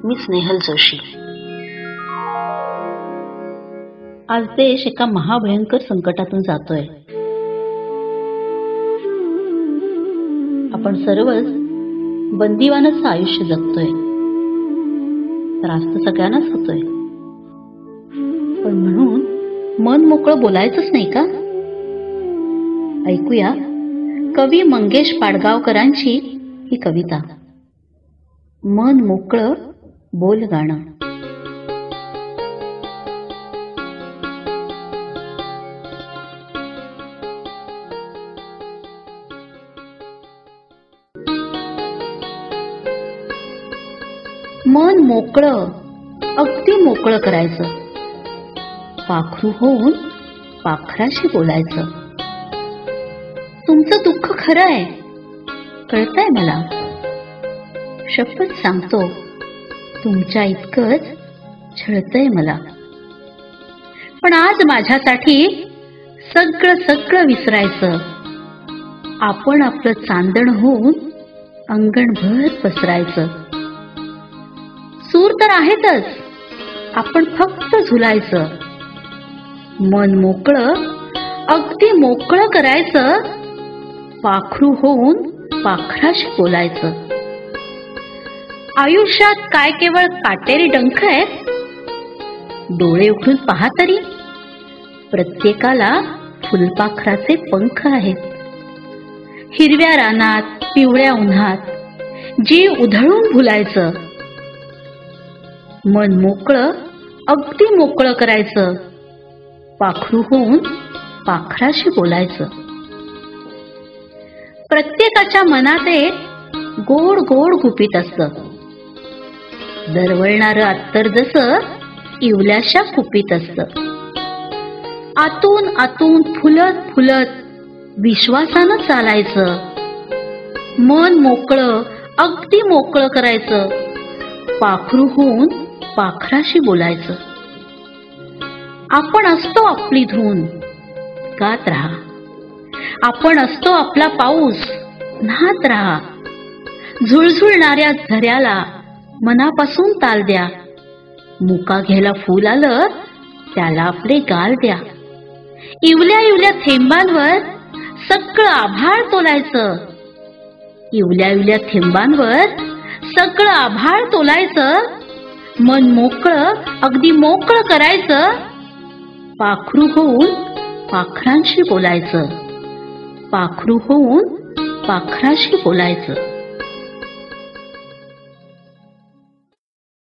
मी स्नेहल जोशी। आज देश एका महाभयंकर संकटातून जातोय। आपण सर्वच बंदिवानाचं आयुष्य जगतोय। त्रास तर सगळ्यांनाच होतोय, पण म्हणून मन मोकळं बोलायचंच नाही का? ऐकूया कवी मंगेश पाडगावकरांची ही कविता, मन मोकळं बोल गाणं। मन मोकळं, अगदी मोकळं करायचं, पाखरू होऊन पाखराशी बोलायचं। तुमचं दुःख खरं आहे, कळतंय मला, शपथ सांगतो तुमच्या इतकंच छळतंय मला। पण आज माझ्यासाठी सगळं सगळं विसरायचं, आपण आपलं चांदण होऊन अंगणभर पसरायचं। सूर तर आहेतच, आपण फक्त झुलायचं। मन मोकळं, अगदी मोकळं करायचं, पाखरू होऊन पाखराशी बोलायचं। आयुष्यात काय केवळ काटेरी डंख आहेत? डोळे उघडून पहा तरी, प्रत्येकाला फुलपाखराचे पंख आहेत। हिरव्या रानात, पिवळ्या उन्हात जीव उधळून भुलायचं। मन मोकळं, अगदी मोकळं करायचं, पाखरू होऊन पाखराशी बोलायचं। प्रत्येकाच्या मनात एक गोड गोड गुपित असतं, दरवळणारं अत्तर जसं इवल्याशा कुपीत असतं। आतून आतून फुलत फुलत विश्वासानं चालायचं। मन मोकळं, अगदी मोकळं करायचं, पाखरू होऊन पाखराशी बोलायचं। आपण असतो आपली धून, गात राहा। आपण असतो आपला पाऊस, न्हात राहा। झुळझुळणाऱ्या झऱ्याला मनापासून ताल द्या। मुका घ्यायला फूल आलं, त्याला आपले गाल द्या। इवल्या इवल्या थेंबांवर सगळं आभाळ तोलायचं। इवल्या इवल्या थेंबांवर सगळं आभाळ तोलायचं। मन मोकळं, अगदी मोकळं करायचं, पाखरू होऊन पाखरांशी बोलायचं। पाखरू होऊन पाखराशी बोलायचं।